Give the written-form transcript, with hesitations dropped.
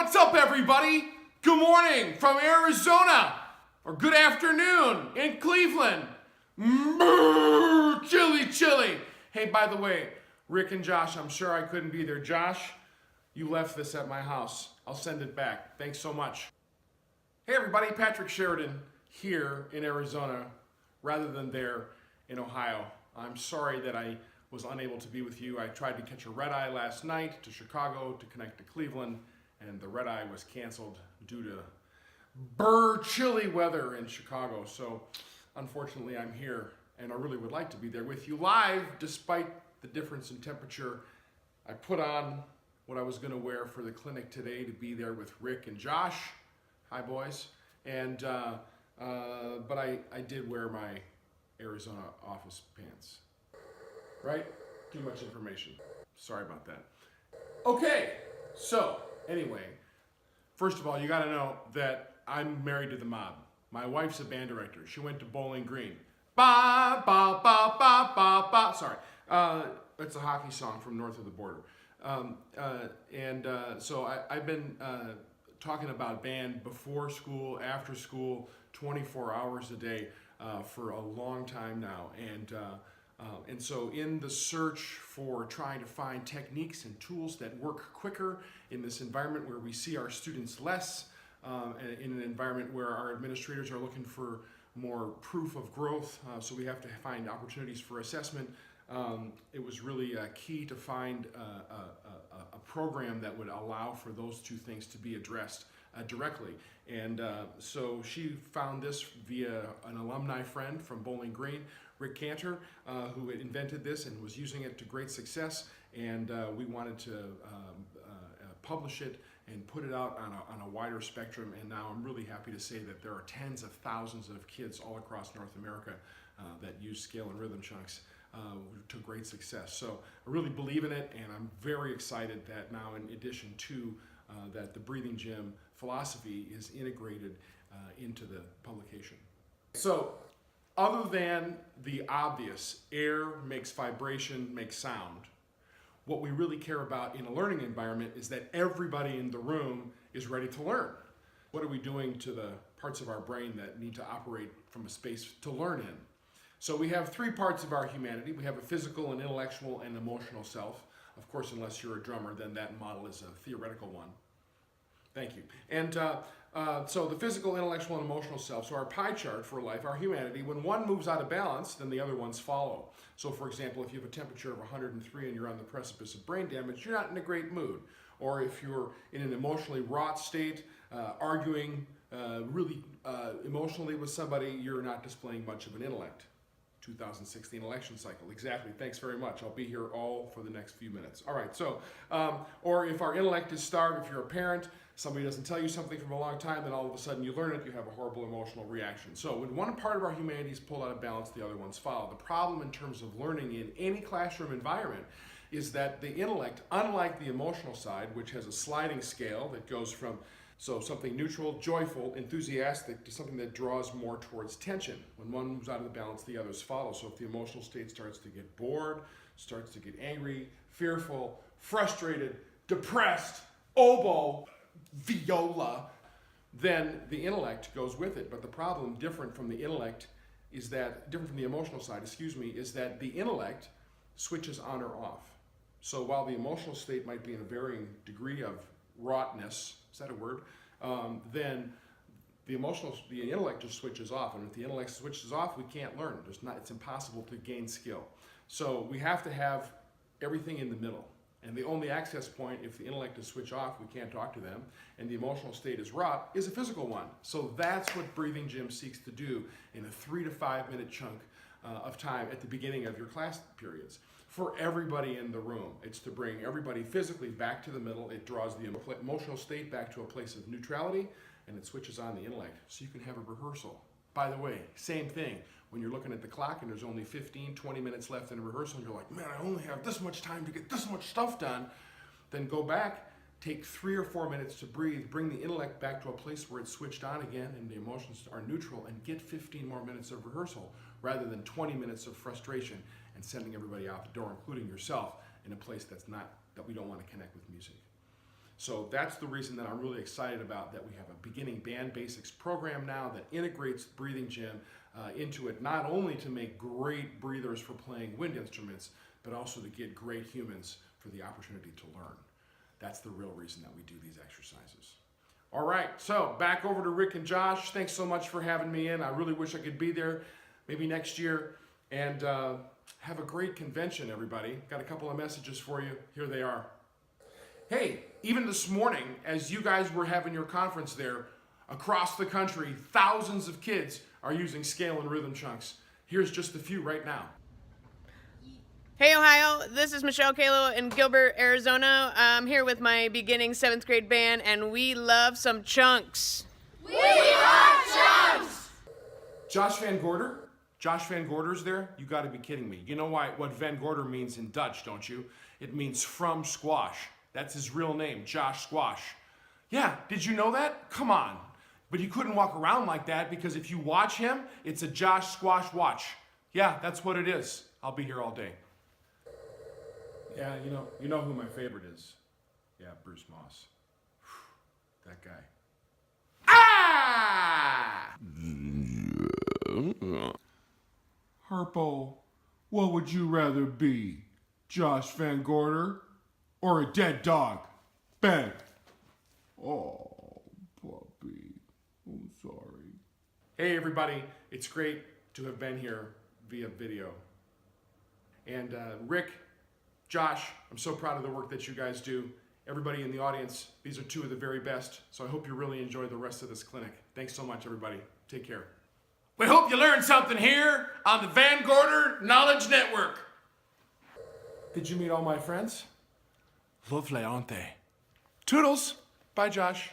What's up, everybody? Good morning from Arizona, or good afternoon in Cleveland. Chilly, chilly. Hey, by the way, Rick and Josh, I'm sure I couldn't be there. Josh, you left this at my house. I'll send it back. Thanks so much. Hey, everybody, Patrick Sheridan here in Arizona rather than there in Ohio. I'm sorry that I was unable to be with you. I tried to catch a red eye last night to Chicago to connect to Cleveland, and the red eye was canceled due to chilly weather in Chicago. So unfortunately I'm here, and I really would like to be there with you live despite the difference in temperature. I put on what I was going to wear for the clinic today to be there with Rick and Josh. Hi, boys. And but I did wear my Arizona office pants. Right? Too much information. Sorry about that. Okay, so anyway, first of all, you gotta know that I'm married to the mob. My wife's a band director. She went to Bowling Green. Ba ba ba ba ba ba. Sorry, it's a hockey song from north of the border. So I've been talking about band before school, after school, 24 hours a day for a long time now, and so in the search for trying to find techniques and tools that work quicker in this environment where we see our students less, in an environment where our administrators are looking for more proof of growth, so we have to find opportunities for assessment, it was really key to find a program that would allow for those two things to be addressed directly. And so she found this via an alumni friend from Bowling Green, Rick Cantor, who had invented this and was using it to great success, and we wanted to publish it and put it out on a wider spectrum, and now I'm really happy to say that there are tens of thousands of kids all across North America that use scale and rhythm chunks to great success. So I really believe in it, and I'm very excited that now, in addition to that, the Breathing Gym philosophy is integrated into the publication. So other than the obvious, air makes vibration, makes sound, what we really care about in a learning environment is that everybody in the room is ready to learn. What are we doing to the parts of our brain that need to operate from a space to learn in? So we have three parts of our humanity. We have a physical, an intellectual, and emotional self. Of course, unless you're a drummer, then that model is a theoretical one. Thank you. And so the physical, intellectual, and emotional self, so our pie chart for life, our humanity, when one moves out of balance, then the other ones follow. So for example, if you have a temperature of 103 and you're on the precipice of brain damage, you're not in a great mood. Or if you're in an emotionally wrought state, arguing really emotionally with somebody, you're not displaying much of an intellect. 2016 election cycle. Exactly. Thanks very much. I'll be here all for the next few minutes. All right. So, or if our intellect is starved, if you're a parent, somebody doesn't tell you something from a long time, then all of a sudden you learn it, you have a horrible emotional reaction. So when one part of our humanity is pulled out of balance, the other ones follow. The problem in terms of learning in any classroom environment is that the intellect, unlike the emotional side, which has a sliding scale that goes from something neutral, joyful, enthusiastic, to something that draws more towards tension. When one moves out of the balance, the others follow. So if the emotional state starts to get bored, starts to get angry, fearful, frustrated, depressed, oboe, viola, then the intellect goes with it. But the problem, different from the emotional side, is that the intellect switches on or off. So while the emotional state might be in a varying degree of wroughtness, is that a word? Then the intellect just switches off, and if the intellect switches off, we can't learn. It's impossible to gain skill. So we have to have everything in the middle. And the only access point, if the intellect is switched off, we can't talk to them, and the emotional state is wrought, is a physical one. So that's what Breathing Gym seeks to do in a 3 to 5 minute chunk of time at the beginning of your class periods. For everybody in the room, it's to bring everybody physically back to the middle. It draws the emotional state back to a place of neutrality, and it switches on the intellect so you can have a rehearsal. By the way, same thing. When you're looking at the clock and there's only 15, 20 minutes left in a rehearsal, and you're like, man, I only have this much time to get this much stuff done, then go back, take 3 or 4 minutes to breathe, bring the intellect back to a place where it's switched on again and the emotions are neutral, and get 15 more minutes of rehearsal rather than 20 minutes of frustration and sending everybody out the door, including yourself, in a place that we don't want to connect with music. So that's the reason that I'm really excited about that we have a beginning band basics program now that integrates breathing gym into it, not only to make great breathers for playing wind instruments, but also to get great humans for the opportunity to learn. That's the real reason that we do these exercises. All right, so back over to Rick and Josh. Thanks so much for having me in. I really wish I could be there maybe next year. And have a great convention, everybody. Got a couple of messages for you. Here they are. Hey, even this morning, as you guys were having your conference there, across the country, thousands of kids are using scale and rhythm chunks. Here's just a few right now. Hey Ohio, this is Michelle Kalo in Gilbert, Arizona. I'm here with my beginning 7th grade band, and we love some chunks. We love chunks! Josh Van Gorder? Josh Van Gorder's there? You gotta be kidding me. You know what Van Gorder means in Dutch, don't you? It means from squash. That's his real name, Josh Squash. Yeah, did you know that? Come on. But you couldn't walk around like that because if you watch him, it's a Josh Squash watch. Yeah, that's what it is. I'll be here all day. Yeah, you know who my favorite is. Yeah, Bruce Moss. That guy. Ah! Harpo, what would you rather be? Josh Van Gorder or a dead dog? Ben. Oh, puppy. I'm sorry. Hey, everybody. It's great to have been here via video. And Rick, Josh, I'm so proud of the work that you guys do. Everybody in the audience, these are two of the very best. So I hope you really enjoy the rest of this clinic. Thanks so much, everybody. Take care. We hope you learned something here on the Van Gorder Knowledge Network. Did you meet all my friends? Lovely, aren't they? Toodles. Bye, Josh.